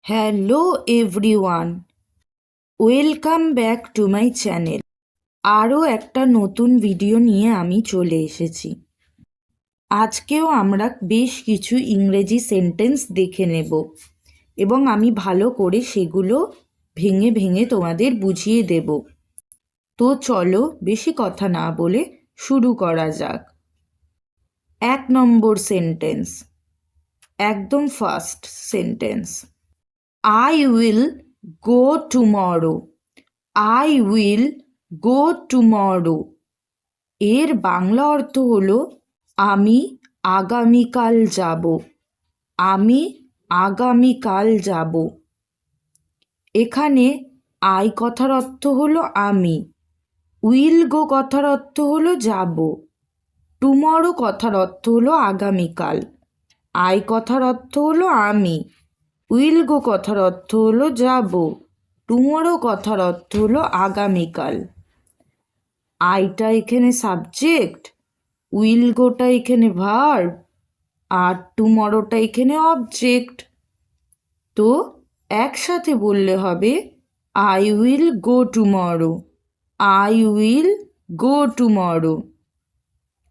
Hello everyone, welcome back to my channel. আরও একটা নতুন ভিডিও নিয়ে আমি চলে এসেছি। আজকেও আমরা বেশ কিছু ইংরেজি সেন্টেন্স দেখে নেব এবং আমি ভালো করে সেগুলো ভেঙে ভেঙে তোমাদের বুঝিয়ে দেব। তো চলো বেশি কথা না বলে শুরু করা যাক। 1 নম্বর সেন্টেন্স, একদম first sentence. I will go tomorrow. I will go tomorrow. এর বাংলা অর্থ হলো আমি আগামীকাল যাব। আমি আগামীকাল যাব। এখানে আই কথার অর্থ হলো আমি, উইল গো কথার অর্থ হলো যাব, টুমরো কথার অর্থ হলো আগামীকাল, আই কথার অর্থ হলো আমি, উইল গো কথার অর্থ হলো যাব, টুমরো কথার অর্থ হলো আগামীকাল। আইটা এখানে সাবজেক্ট, উইল গোটা এখানে ভার্ব, আর টুমরোটা এখানে অবজেক্ট। তো একসাথে বললে হবে I will go tomorrow. I will go tomorrow.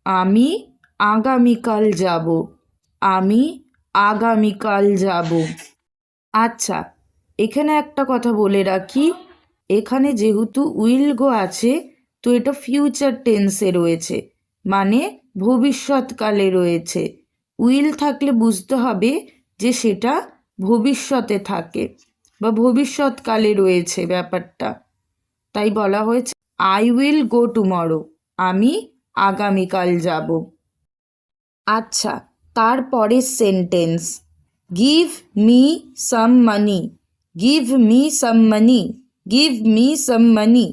আমি আগামীকাল যাব। আমি আগামীকাল যাব। আচ্ছা, এখানে একটা কথা বলে রাখি, এখানে যেহেতু উইল গো আছে তো এটা ফিউচার টেন্সে রয়েছে, মানে ভবিষ্যৎকালে রয়েছে। উইল থাকলে বুঝতে হবে যে সেটা ভবিষ্যতে থাকে বা ভবিষ্যৎকালে রয়েছে ব্যাপারটা, তাই বলা হয়েছে আই উইল গো টুমরো। আমি আগামীকাল যাব। আচ্ছা, তারপরের সেন্টেন্স, গিভ মি সাম মানি। গিভ মি সাম মানি। গিভ মি সাম মানি।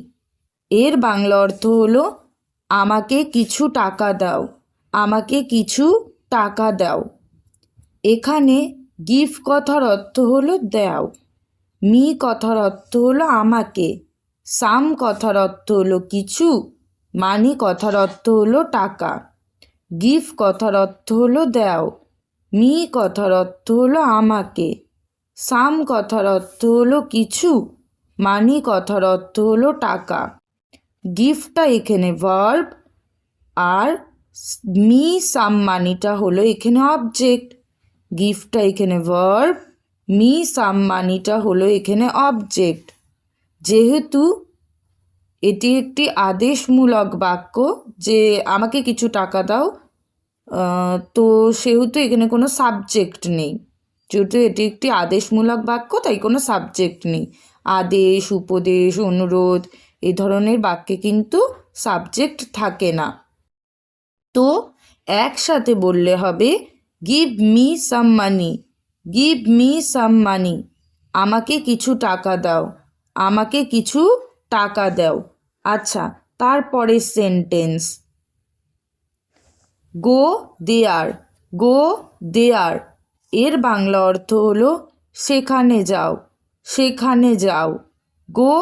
এর বাংলা অর্থ হলো আমাকে কিছু টাকা দাও। আমাকে কিছু টাকা দাও। এখানে গিভ কথার অর্থ হলো দাও, মি কথার অর্থ হলো আমাকে, সাম কথার অর্থ হলো কিছু, মানি কথার অর্থ হলো টাকা। গিভ কথার অর্থ হলো দাও, মি কথার অর্থ হলো আমাকে, সাম কথার অর্থ হলো কিছু, মানি কথার অর্থ হলো টাকা। গিফটটা এখানে ভার্ব আর মি সাম মানিটা হলো এখানে অবজেক্ট। গিফটটা এখানে ভার্ব, মি সাম মানিটা হলো এখানে অবজেক্ট। যেহেতু এটি একটি আদেশমূলক বাক্য যে আমাকে কিছু টাকা দাও, তো সেহেতু এখানে কোনো সাবজেক্ট নেই। যেহেতু এটি একটি আদেশমূলক বাক্য তাই কোনো সাবজেক্ট নেই। আদেশ, উপদেশ, অনুরোধ এই ধরনের বাক্যে কিন্তু সাবজেক্ট থাকে না। তো একসাথে বললে হবে গিভ মি সাম মানি। গিভ মি সাম মানি। আমাকে কিছু টাকা দাও। আমাকে কিছু টাকা দাও। আচ্ছা, তারপরে সেন্টেন্স, গো দেয়ার। গো দেয়ার। এর বাংলা অর্থ হলো সেখানে যাও। সেখানে যাও। গো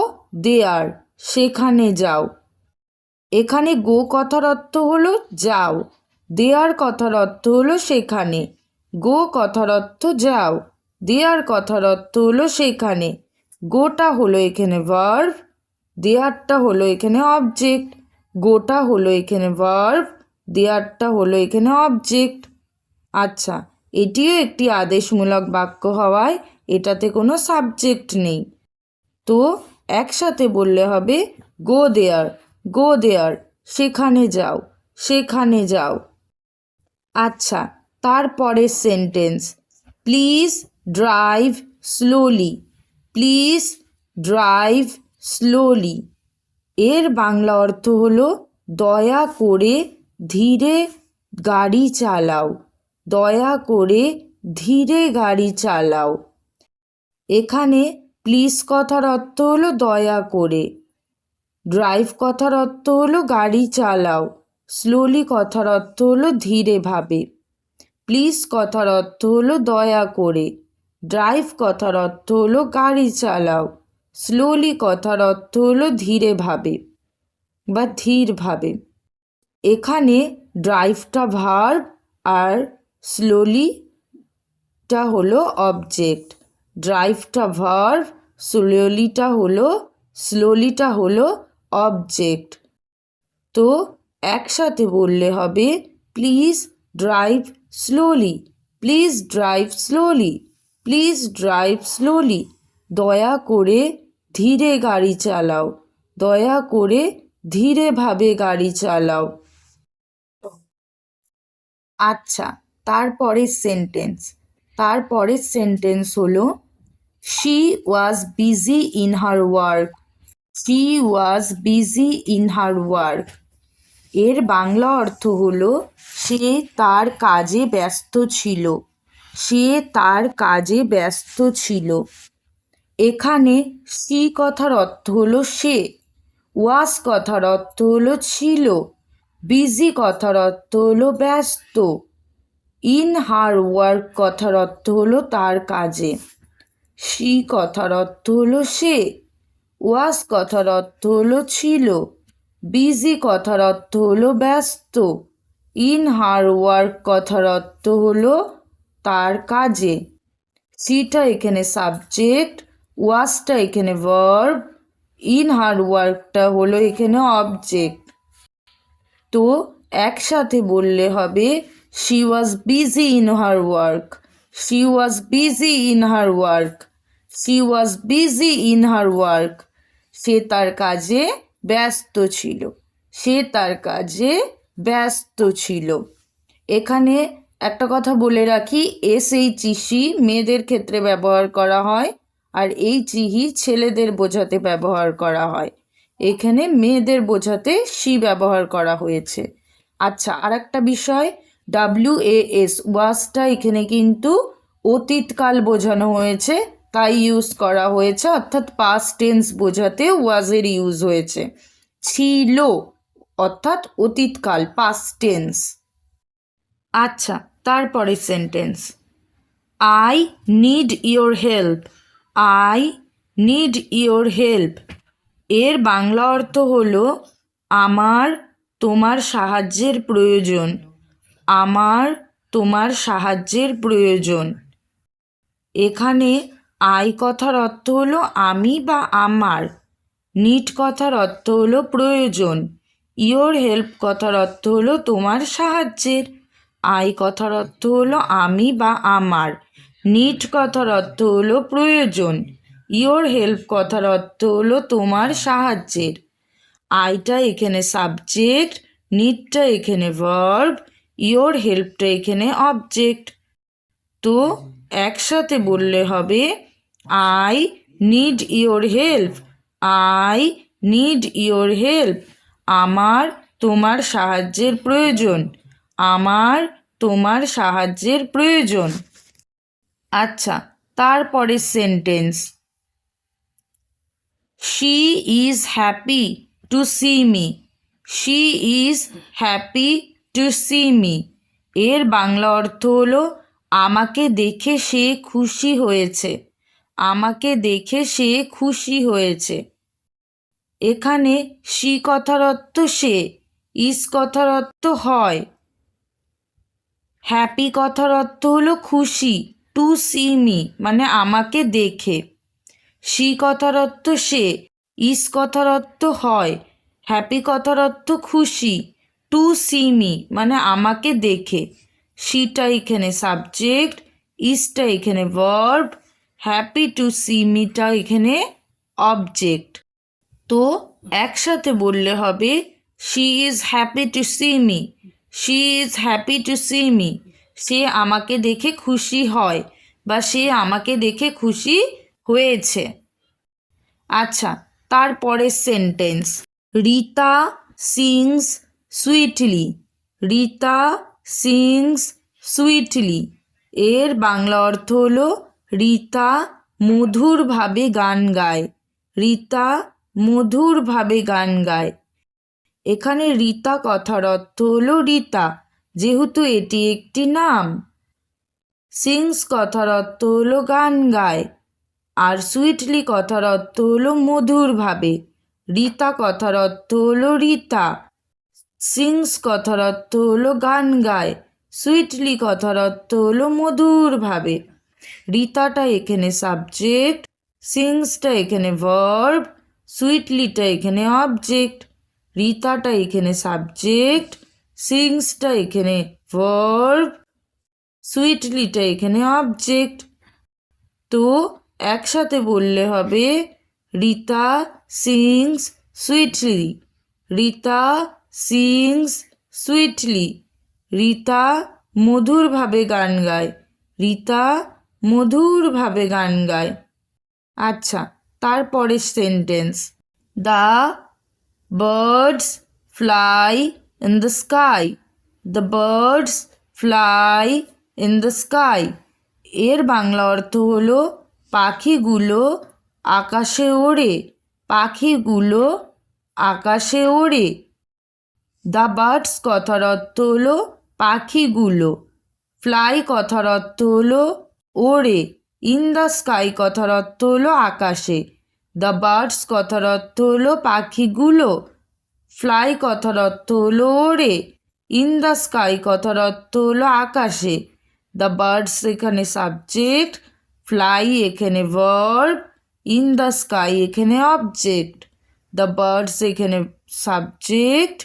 দেয়ার। সেখানে যাও। এখানে গো কথার অর্থ হলো যাও, দেয়ার কথার অর্থ হলো সেখানে। গো কথার অর্থ যাও, দেয়ার কথার অর্থ হলো সেখানে। গোটা হলো এখানে ভার্ব, দেয়ারটা হলো এখানে অবজেক্ট। গোটা হলো এখানে ভার্ব, দেয়ারটা হলো এখানে অবজেক্ট। আচ্ছা, এটিও একটি আদেশমূলক বাক্য হওয়ায় এটাতে কোনো সাবজেক্ট নেই। তো একসাথে বললে হবে গো দেয়ার। গো দেয়ার। সেখানে যাও। সেখানে যাও। আচ্ছা, তারপরের sentence, please drive slowly. Please drive slowly. এর বাংলা অর্থ হলো দয়া করে ধীরে গাড়ি চালাও। দয়া করে ধীরে গাড়ি চালাও। এখানে প্লিজ কথার অর্থ হলো দয়া করে, ড্রাইভ কথার অর্থ হলো গাড়ি চালাও, স্লোলি কথার অর্থ হলো ধীরেভাবে। প্লিজ কথার অর্থ হলো দয়া করে, ড্রাইভ কথার অর্থ হলো গাড়ি চালাও, স্লোলি কথার অর্থ হলো ধীরেভাবে বা ধীরভাবে। এখানে ড্রাইভটা ভার্ব আর স্লোলিটা হলো অবজেক্ট। ড্রাইভটা ভার্ব, স্লোলিটা হলো অবজেক্ট। তো একসাথে বললে হবে please drive slowly, please drive slowly, please drive slowly. দয়া করে ধীরে গাড়ি চালাও, দয়া করে ধীরেভাবে গাড়ি চালাও। আচ্ছা, তারপরের সেন্টেন্স হলো she was busy in her work, she was busy in her work. এর বাংলা অর্থ হলো সে তার কাজে ব্যস্ত ছিল, সে তার কাজে ব্যস্ত ছিল। এখানে শি কথার অর্থ হলো সে, ওয়াজ কথার অর্থ হলো ছিল, বিজি কথার অর্থ হলো ব্যস্ত, ইন হার ওয়ার্ক কথার অর্থ হলো তার কাজে। শি কথার অর্থ হলো সে, ওয়াজ কথার অর্থ হলো ছিল, বিজি কথার অর্থ হলো ব্যস্ত, ইন হার ওয়ার্ক কথার অর্থ হলো তার কাজে। সিটা এখানে সাবজেক্ট, ওয়াজটা এখানে ভার্ব, ইন হার ওয়ার্কটা হলো এখানে অবজেক্ট। তো একসাথে বললে হবে she was busy in her work, she was busy in her work, she was busy in her work. সে তার কাজে ব্যস্ত ছিল, সে তার কাজে ব্যস্ত ছিল। এখানে একটা কথা বলে রাখি, এসএইচইসি মেয়েদের ক্ষেত্রে ব্যবহার করা হয়, আর এইচইহি ছেলেদের বোঝাতে ব্যবহার করা হয়। এখানে মেয়েদের বোঝাতে সি ব্যবহার করা হয়েছে। আচ্ছা, আর একটা বিষয়, WAS ওয়াজটা এখানে কিন্তু অতীতকাল বোঝানো হয়েছে, তাই ইউজ করা হয়েছে, অর্থাৎ পাস্ট টেন্স বোঝাতে ওয়াজের ইউজ হয়েছে। ছিল অর্থাৎ অতীতকাল, পাস্ট টেন্স। আচ্ছা, তারপরে sentence, I need your help, I need your help. এর বাংলা অর্থ হলো আমার তোমার সাহায্যের প্রয়োজন, আমার তোমার সাহায্যের প্রয়োজন। এখানে আই কথার অর্থ হলো আমি বা আমার, নিড কথার অর্থ হলো প্রয়োজন, ইয়োর হেল্প কথার অর্থ হলো তোমার সাহায্যের। আই কথার অর্থ হলো আমি বা আমার, নিড কথার অর্থ হলো প্রয়োজন, ইয়োর হেল্প কথার অর্থ হলো তোমার সাহায্যের। আইটা এখানে সাবজেক্ট, নিডটা এখানে ভার্ব, ইয়োর হেল্পটা এখানে অবজেক্ট। তো একসাথে বললে হবে I need your help, I need your help. আমার তোমার সাহায্যের প্রয়োজন, আমার তোমার সাহায্যের প্রয়োজন। আচ্ছা, তারপরে sentence, she is happy to see me, she is happy to see me. এর বাংলা অর্থ হলো আমাকে দেখে সে খুশি হয়েছে, আমাকে দেখে সে খুশি হয়েছে। এখানে শি কথার অর্থ সে, ইজ কথার অর্থ হয়, হ্যাপি কথার অর্থ হলো খুশি, টু সি মি মানে আমাকে দেখে। শি কথার অর্থ সে, ইজ কথার অর্থ হয়, হ্যাপি কথার অর্থ খুশি, টু সি মি মানে আমাকে দেখে। শিটা এখানে সাবজেক্ট, ইজটা এখানে ভার্ব, হ্যাপি টু সি মিটা এখানে অবজেক্ট। তো একসাথে বললে হবে she is happy to see me, she is happy to see me. সে আমাকে দেখে খুশি হয় বা সে আমাকে দেখে খুশি হয়েছে। আচ্ছা, তারপরে sentence, Rita sings sweetly, Rita sings sweetly. এর বাংলা অর্থ হলো রীতা মধুরভাবে গান গায়, রীতা মধুরভাবে গান গায়। এখানে রীতা কথার অর্থ হলো রীতা, যেহেতু এটি একটি নাম। সিংস কথার অর্থ হলো গান গায়, আর সুইটলি কথার অর্থ হলো মধুরভাবে। রীতা কথার অর্থ হলো রীতা, সিংস কথার অর্থ হলো গান গায়, সুইটলি কথার অর্থ হলো মধুরভাবে। রিতাটা এখানে সাবজেক্ট, সিংসটা এখানে ভার্ব, সুইটলিটা এখানে অবজেক্ট। রিতাটা এখানে সাবজেক্ট, সিংসটা এখানে ভার্ব, সুইটলিটা এখানে অবজেক্ট। তো একসাথে বললে হবে Rita sings sweetly. Rita sings sweetly. Rita মধুরভাবে গান গায়। রিতা মধুরভাবে গান গায়। আচ্ছা, তারপরের sentence, the birds fly in the sky. The birds fly in the sky. এর বাংলা অর্থ হলো পাখিগুলো আকাশে ওড়ে। পাখিগুলো আকাশে ওড়ে। দ্য বার্ডস কথার অর্থ হলো পাখিগুলো। ফ্লাই কথার অর্থ হলো ওড়ে। ইন দ্য স্কাই কথার অর্থ হলো আকাশে। দ্য বার্ডস কথার অর্থ হলো পাখিগুলো। ফ্লাই কথার অর্থ হলো ওড়ে। ইন দ্য স্কাই কথার অর্থ হলো আকাশে। দ্য বার্ডস এখানে সাবজেক্ট, ফ্লাই এখানে ভার্ব, ইন দ্য স্কাই এখানে অবজেক্ট। দ্য বার্ডস এখানে সাবজেক্ট,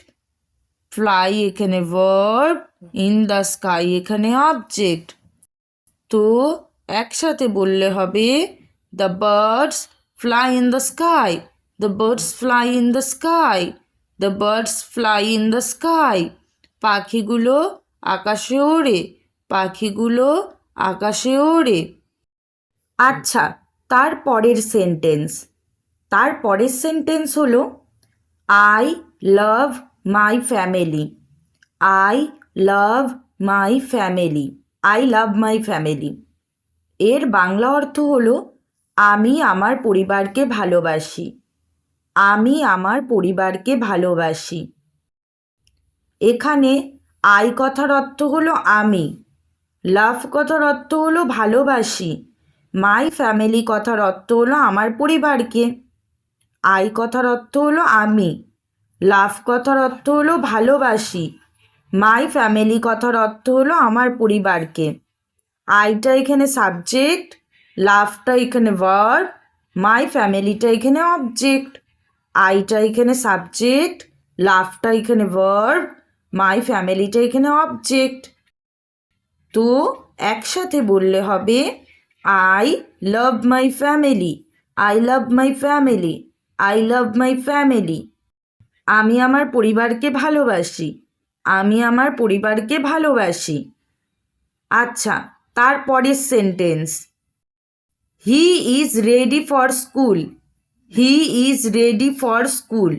ফ্লাই এখানে ভার্ব, ইন দ্য স্কাই এখানে অবজেক্ট। তো একসাথে বললে হবে the birds fly in the sky. The birds fly in the sky. The birds fly in the sky. পাখিগুলো আকাশে ওড়ে। পাখিগুলো আকাশে ওড়ে। আচ্ছা, তারপরের সেন্টেন্স হলো I love my family. I love my family. I love my family. এর বাংলা অর্থ হলো আমি আমার পরিবারকে ভালোবাসি। আমি আমার পরিবারকে ভালোবাসি। এখানে আই কথার অর্থ হলো আমি। লাভ কথার অর্থ হলো ভালোবাসি। মাই ফ্যামিলি কথার অর্থ হলো আমার পরিবারকে। আই কথার অর্থ হলো আমি। লাভ কথার অর্থ হলো ভালোবাসি। মাই ফ্যামিলি কথার অর্থ হলো আমার পরিবারকে। আইটা এখানে সাবজেক্ট, লাভটা এখানে ভার্ব, মাই ফ্যামিলিটা এখানে অবজেক্ট। আইটা এখানে সাবজেক্ট, লাভটা এখানে ভার্ব, মাই ফ্যামিলিটা এখানে অবজেক্ট। তো একসাথে বললে হবে I love my family. I love my family. I love my family. আমি আমার পরিবারকে ভালোবাসি। আমি আমার পরিবারকে ভালোবাসি। আচ্ছা, তারপরের sentence, he is ready for school. He is ready for school.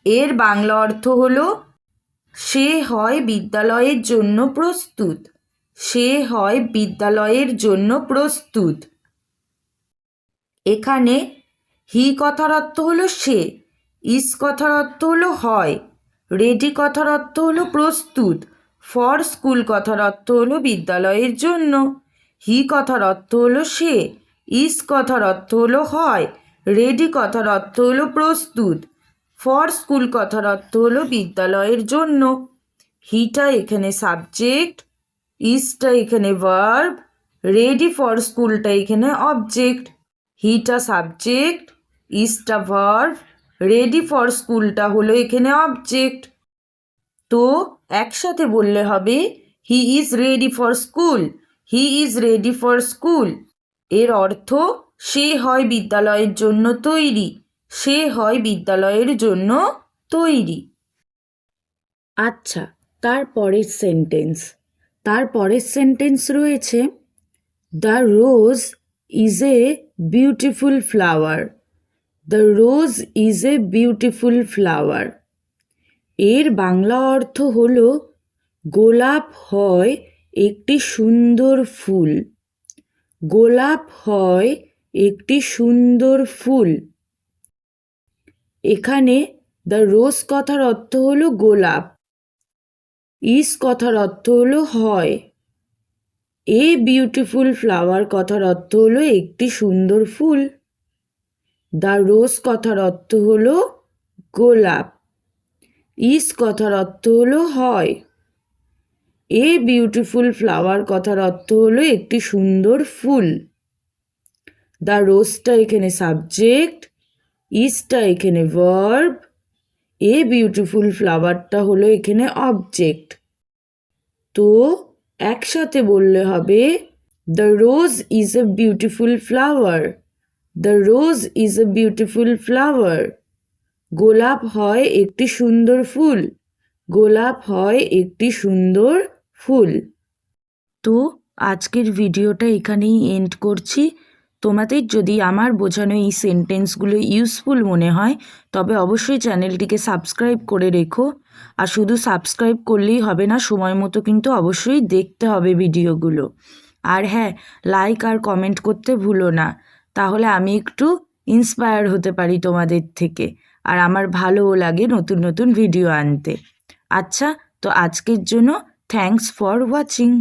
এর বাংলা অর্থ হলো সে হয় বিদ্যালয়ের জন্য প্রস্তুত। সে হয় বিদ্যালয়ের জন্য প্রস্তুত। এখানে হি কথার অর্থ হলো সে। ইজ কথার অর্থ হলো হয়। রেডি কথার অর্থ হলো প্রস্তুত। ফর স্কুল কথার অর্থ হলো বিদ্যালয়ের জন্য। হি কথার অর্থ হলো সে। ইজ কথার অর্থ হলো হয়। রেডি কথার অর্থ হলো প্রস্তুত। ফর স্কুল কথার অর্থ হলো বিদ্যালয়ের জন্য। হিটা এখানে সাবজেক্ট, ইজটা এখানে ভার্ব, রেডি ফর স্কুলটা এখানে অবজেক্ট। হিটা সাবজেক্ট, ইজটা ভার্ব, রেডি ফর স্কুলটা হলো এখানে অবজেক্ট। তো একসাথে বললে হবে he is ready for school. He is ready for school. এর অর্থ সে হয় বিদ্যালয়ের জন্য তৈরি। সে হয় বিদ্যালয়ের জন্য তৈরি। আচ্ছা, তারপরের সেন্টেন্স রয়েছে the rose is a beautiful flower. The rose is a beautiful flower. এর বাংলা অর্থ হলো গোলাপ হয় একটি সুন্দর ফুল। গোলাপ হয় একটি সুন্দর ফুল। এখানে দ্য রোজ কথার অর্থ হলো গোলাপ। ইজ কথার অর্থ হলো হয়। এ বিউটিফুল ফ্লাওয়ার কথার অর্থ হলো একটি সুন্দর ফুল। দ্য রোজ কথার অর্থ হলো গোলাপ। ইজ কথার অর্থ হলো হয়। এ বিউটিফুল ফ্লাওয়ার কথার অর্থ হলো একটি সুন্দর ফুল। দ্য রোজটা এখানে সাবজেক্ট, ইজটা এখানে ভার্ব, এ বিউটিফুল ফ্লাওয়ারটা হলো এখানে অবজেক্ট। তো একসাথে বললে হবে the rose is a beautiful flower. The rose is a beautiful flower. গোলাপ হয় একটি সুন্দর ফুল। গোলাপ হয় একটি সুন্দর ফুল। তো আজকের ভিডিওটা এখানেই এন্ড করছি। তোমাদের যদি আমার বোঝানো এই সেন্টেন্সগুলো ইউজফুল মনে হয় তবে অবশ্যই চ্যানেলটিকে সাবস্ক্রাইব করে রেখো। আর শুধু সাবস্ক্রাইব করলেই হবে না, সময় মতো কিন্তু অবশ্যই দেখতে হবে ভিডিওগুলো। আর হ্যাঁ, লাইক আর কমেন্ট করতে ভুলো না, তাহলে আমি একটু ইন্সপায়ার হতে পারি তোমাদের থেকে, আর আমার ভালোও লাগে নতুন নতুন ভিডিও আনতে। আচ্ছা, তো আজকের জন্য থ্যাঙ্কস ফর ওয়াচিং।